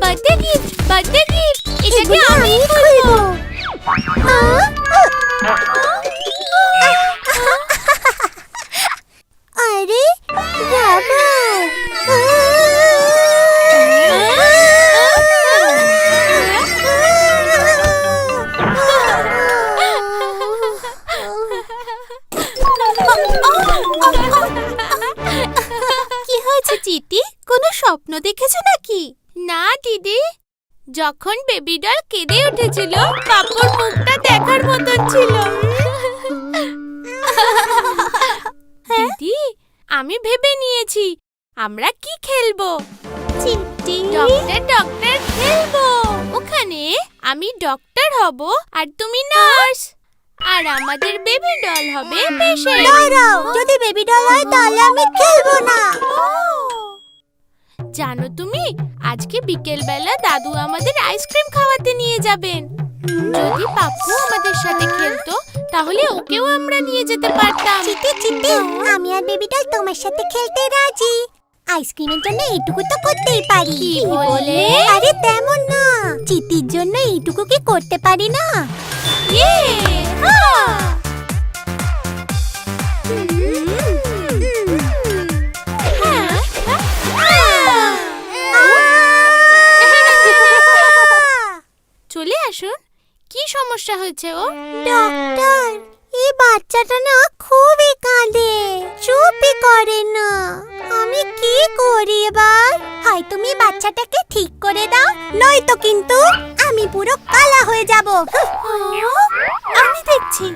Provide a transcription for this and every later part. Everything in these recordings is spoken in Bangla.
বার্থডে গিফট এটাকে আমি খুলবো। আরে বাবা, কি হয়েছে চিটি? কোনো স্বপ্ন দেখেছো নাকি? না দিদি, যখন বেবি ডল কেঁদে উঠেছিল পাপুর মুখটা দেখার মতন ছিল। দিদি, আমি ভেবে নিয়েছি আমরা কি খেলবো। চিটি ডক্টর খেলবো। ওখানে আমি ডক্টর হব আর তুমি নার্স, আর আমাদের বেবি ডল হবে পেশেন্ট। দাঁড়াও, যদি বেবি ডল হয় তাহলে আমি খেলবো না। জানো তুমি, আজকে বিকেল বেলা দাদু আমাদের আইসক্রিম খাওয়াতে নিয়ে যাবেন। যদি পাপ্পু আমাদের সাথে খেলতো তাহলে ওকেও আমরা নিয়ে যেতে পারতাম। চিটি চিটি, আমি আর বেবি ডল তোমার সাথে খেলতে রাজি। আইসক্রিমের জন্য এইটুকু তো করতেই পারি। কি বলে? আরে তেমন না, চিটির জন্য এইটুকু কি করতে পারি না? ইয়ে, হ্যাঁ। চলে আসুন। কি সমস্যা হয়েছে ও? ডক্টর, এই বাচ্চাটা না খুবই কাঁদে, চুপই করে না। আমি কি করি এবার? হয় তুমি বাচ্চাটাকে ঠিক করে দাও, নয়তো কিন্তু আমি পুরো কালা হয়ে যাব। আমি দেখছি।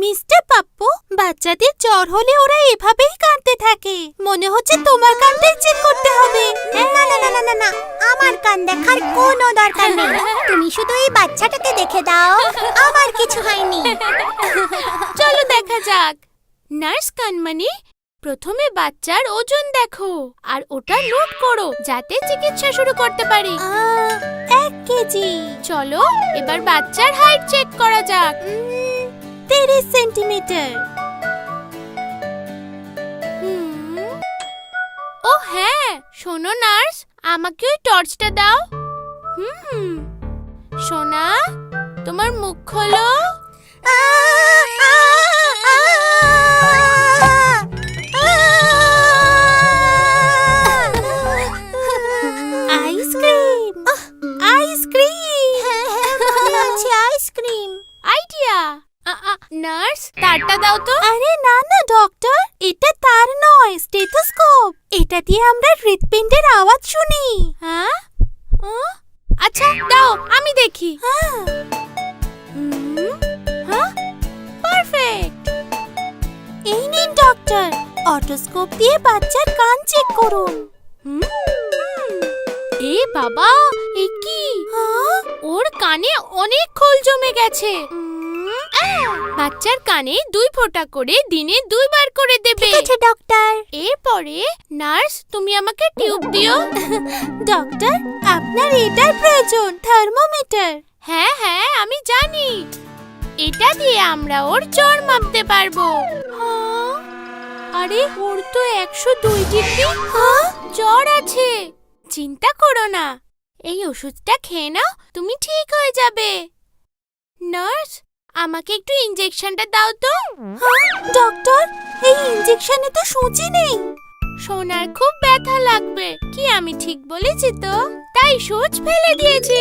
মিস্টার পাপ্পু, বাচ্চাদের জ্বর হলে ওরা এভাবেই কাঁদতে থাকে। মনে হচ্ছে তোমার কানটাই চেক করতে হবে। না না না না না না, আমার কান দেখার কোনো দরকার নেই। তুমি শুধু এই বাচ্চাটাকে দেখে দাও, আমার কিছু হয়নি। চলো দেখা যাক। নার্স কানমানি, প্রথমে বাচ্চার ওজন দেখো আর ওটা নোট করো যাতে চিকিৎসা শুরু করতে পারি। 1 কেজি। চলো এবার বাচ্চার হাইট চেক করা যাক। 30 সেন্টিমিটার। ও হ্যাঁ, শোনো নার্স, আমাকে ওই টর্চটা দাও। সোনা, তোমার মুখ খোলো। Ice cream, ice cream, ice cream. Idea. Nurse, তারটা দাও তো। আরে না না ডক্টর, এটা তার নয়, স্টেথোস্কোপ। এটা দিয়ে আমরা হৃৎপিণ্ডের আওয়াজ শুনি। হ্যাঁ? আচ্ছা দাও, আমি দেখি। পারফেক্ট। এই নিন ডক্টর, অটোস্কোপ দিয়ে বাচ্চার কান চেক করুন। এ বাবা, এ কি? ওর কানে অনেক খোল জমে গেছে। বাচ্চার কানে 2 ফোঁটা করে দিনে 2 বার করে দেবে। ঠিক আছে ডক্টর। এরপরে নার্স, তুমি আমাকে টিউব দিও। ডক্টর, আপনার এটার প্রয়োজন, থার্মোমিটার। হ্যাঁ হ্যাঁ, আমি জানি। এটা দিয়ে আমরা ওর জ্বর মাপতে পারবো। আরে ওর তো 102 ডিগ্রি জ্বর আছে। চিন্তা করো না, এই ওষুধটা খেয়ে নাও, তুমি ঠিক হয়ে যাবে। নার্স, আমাকে একটু ইনজেকশনটা দাও তো। ডক্টর, এই ইনজেকশনে তো সূচি নেই। সোনার খুব ব্যথা লাগবে। কি আমি ঠিক বলেছি তো? তাই সুচ ফেলে দিয়েছি।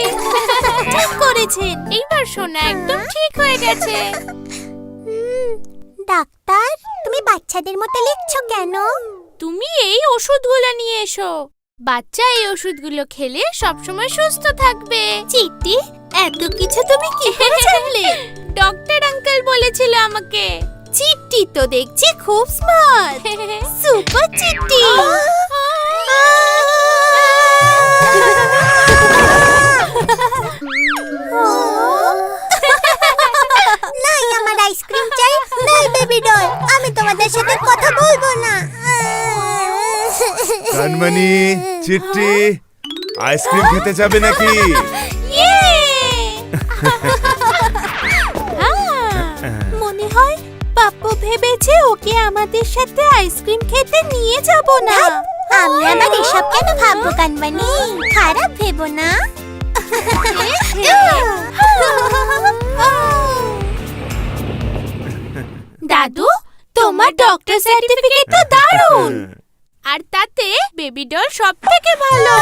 ঠিক করেছেন। এইবার সোনা একদম ঠিক হয়ে গেছে। ডাক্তার, তুমি বাচ্চাদের মতো লিখছো কেন? তুমি এই ওষুধগুলো নিয়ে এসো। বাচ্চা এই ওষুধগুলো খেলে সবসময় সুস্থ থাকবে। চিটি, এত কিছু তুমি কি করে জানলে? ডক্টর আঙ্কেল বলেছিল আমাকে। চিটি তো দেখছি খুব স্মার্ট। সুপার চিটি। নাই আমার আইসক্রিম চাই, নাই বেবি ডল। আমি তোমাদের সাথে কথা বলবো না। কানমানি, চিট্টি, আইসক্রিম খেতে যাবে নাকি? মনে হয় পাপ্পু ভেবেছে ওকে আমাদের সাথে আইসক্রিম খেতে নিয়ে যাব না। আমি আবার এসব কেন ভাববো কানমানি? খারাপ ভেবো না। দাদু, তোমার ডক্টর সার্টিফিকেট তো দারুণ। আর তাতে বেবি ডল সব থেকে ভালো।